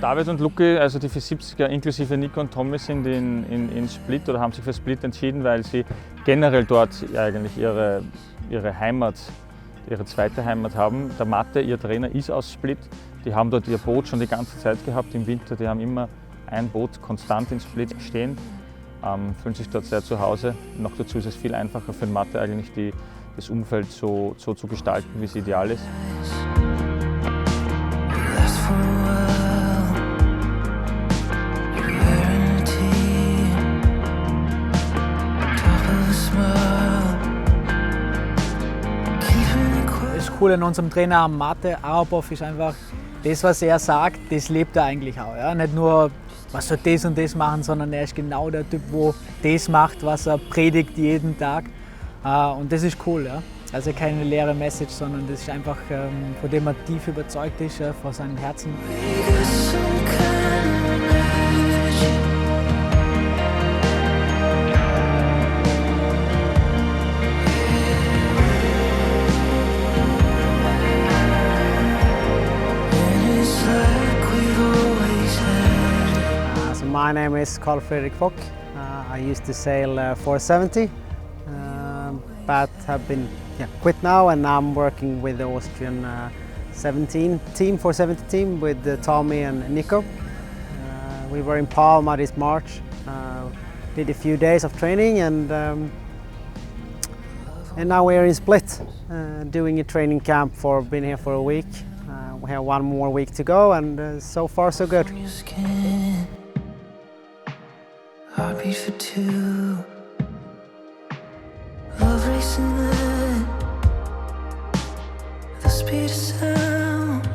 David und Luki, also die 470er inklusive Nico und Tommy, sind in Split oder haben sich für Split entschieden, weil sie generell dort eigentlich ihre Heimat, ihre zweite Heimat haben. Der Mate, ihr Trainer, ist aus Split. Die haben dort ihr Boot schon die ganze Zeit gehabt im Winter. Die haben immer ein Boot konstant in Split stehen, fühlen sich dort sehr zu Hause. Noch dazu ist es viel einfacher für den Mate eigentlich das Umfeld so zu gestalten, wie es ideal ist. Das Coole an unserem Trainer Mate Arapov ist einfach, das was er sagt, das lebt er eigentlich auch. Ja? Nicht nur, was soll das und das machen, sondern er ist genau der Typ, wo das macht, was er predigt jeden Tag. Und das ist cool. Ja? Also keine leere Message, sondern das ist einfach, von dem er tief überzeugt ist, von seinem Herzen. My name is Carl Fredrik Fock. I used to sail 470, but have been quit now, and now I'm working with the Austrian 470 team with Tommy and Nico. We were in Palma this March, did a few days of training, and now we're in Split, doing a training camp been here for a week. We have one more week to go, and so far so good. Heartbeat for two, love racing lit, the speed of sound,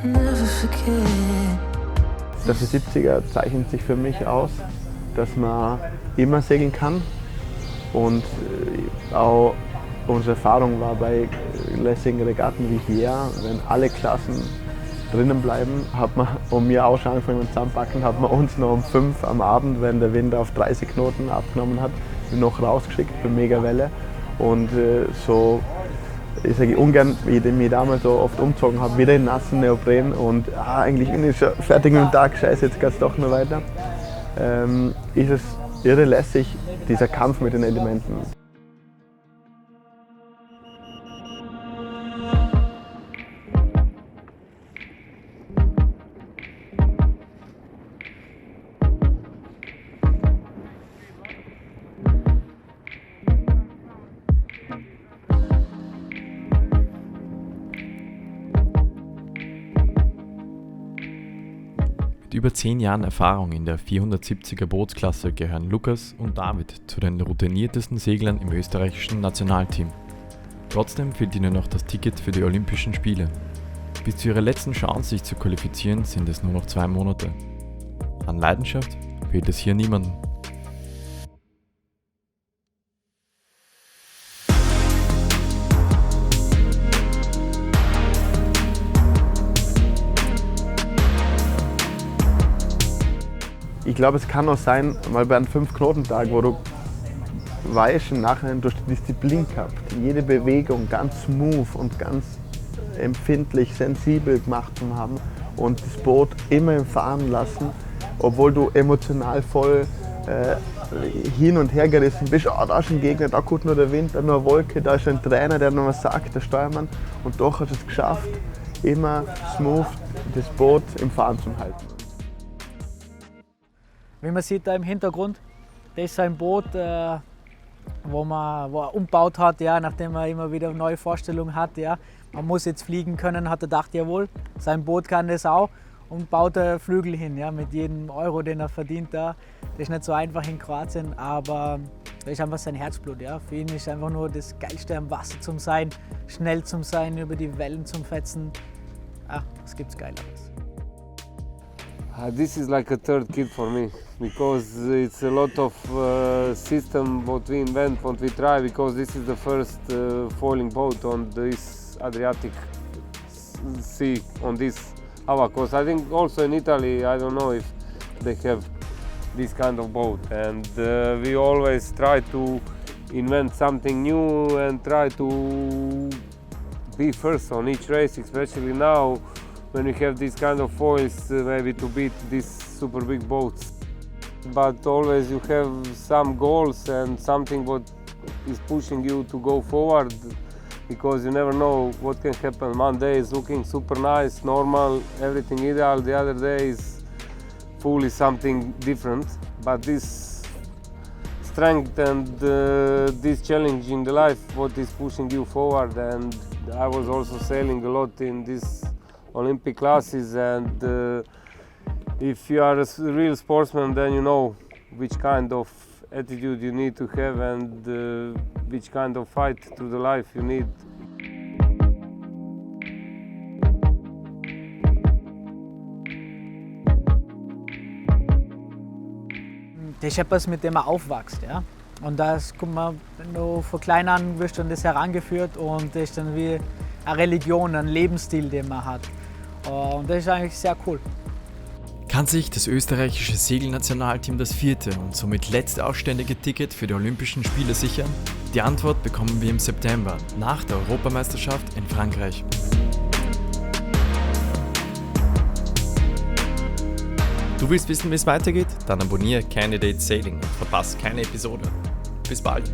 never forget. Der 470er zeichnet sich für mich aus, dass man immer segeln kann, und auch unsere Erfahrung war bei lässigen Regatten wie hier, wenn alle Klassen drinnen bleiben, hat man um mir auch schon angefangen mit Zusammenpacken, hat man uns noch um 5 am Abend, wenn der Wind auf 30 Knoten abgenommen hat, noch rausgeschickt für Megawelle. Und so, ich sage ungern, wie ich mich damals so oft umgezogen habe, wieder in nassen Neopren und eigentlich bin ich schon fertig mit dem Tag, scheiße, jetzt geht es doch noch weiter. Ist es irre lässig, dieser Kampf mit den Elementen. Mit über 10 Jahren Erfahrung in der 470er Bootsklasse gehören Lukas und David zu den routiniertesten Seglern im österreichischen Nationalteam. Trotzdem fehlt ihnen noch das Ticket für die Olympischen Spiele. Bis zu ihrer letzten Chance, sich zu qualifizieren, sind es nur noch 2 Monate. An Leidenschaft fehlt es hier niemandem. Ich glaube, es kann auch sein, mal bei einem 5-Knoten-Tag, wo du weißt, im Nachhinein durch die Disziplin gehabt, jede Bewegung ganz smooth und ganz empfindlich, sensibel gemacht zu haben und das Boot immer im Fahren lassen, obwohl du emotional voll hin und her gerissen bist. Oh, da ist ein Gegner, da kommt nur der Wind, da nur eine Wolke, da ist ein Trainer, der noch was sagt, der Steuermann. Und doch hast du es geschafft, immer smooth das Boot im Fahren zu halten. Wie man sieht da im Hintergrund, das ist ein Boot, wo er umgebaut hat, ja, nachdem er immer wieder neue Vorstellungen hat. Ja. Man muss jetzt fliegen können, hat er gedacht, jawohl, sein Boot kann das auch. und baut Flügel hin, ja, mit jedem Euro, den er verdient da. Das ist nicht so einfach in Kroatien, aber das ist einfach sein Herzblut. Ja. Für ihn ist einfach nur das Geilste am Wasser zu sein, schnell zu sein, über die Wellen zu fetzen. Was gibt's Geileres? This is like a third kid for me because it's a lot of system what we invent, what we try, because this is the first foiling boat on this Adriatic Sea, on this Ava coast. I think also in Italy, I don't know if they have this kind of boat, and we always try to invent something new and try to be first on each race, especially now when we have this kind of foils, maybe to beat these super big boats. But always you have some goals and something what is pushing you to go forward, because you never know what can happen. One day is looking super nice, normal, everything ideal. The other day is fully something different. But this strength and this challenge in the life, what is pushing you forward. And I was also sailing a lot in these Olympic classes, and if you are a real sportsman, then you know which kind of attitude you need to have and which kind of fight through the life you need. Das ist etwas, mit dem man aufwächst. Ja? Und das kommt man, wenn du von klein an wirst du an das herangeführt, und das ist dann wie eine Religion, ein Lebensstil, den man hat. Und das ist eigentlich sehr cool. Kann sich das österreichische Segelnationalteam das 4. und somit letzte ausständige Ticket für die Olympischen Spiele sichern? Die Antwort bekommen wir im September, nach der Europameisterschaft in Frankreich. Du willst wissen, wie es weitergeht? Dann abonniere Candidate Sailing und verpasse keine Episode. Bis bald!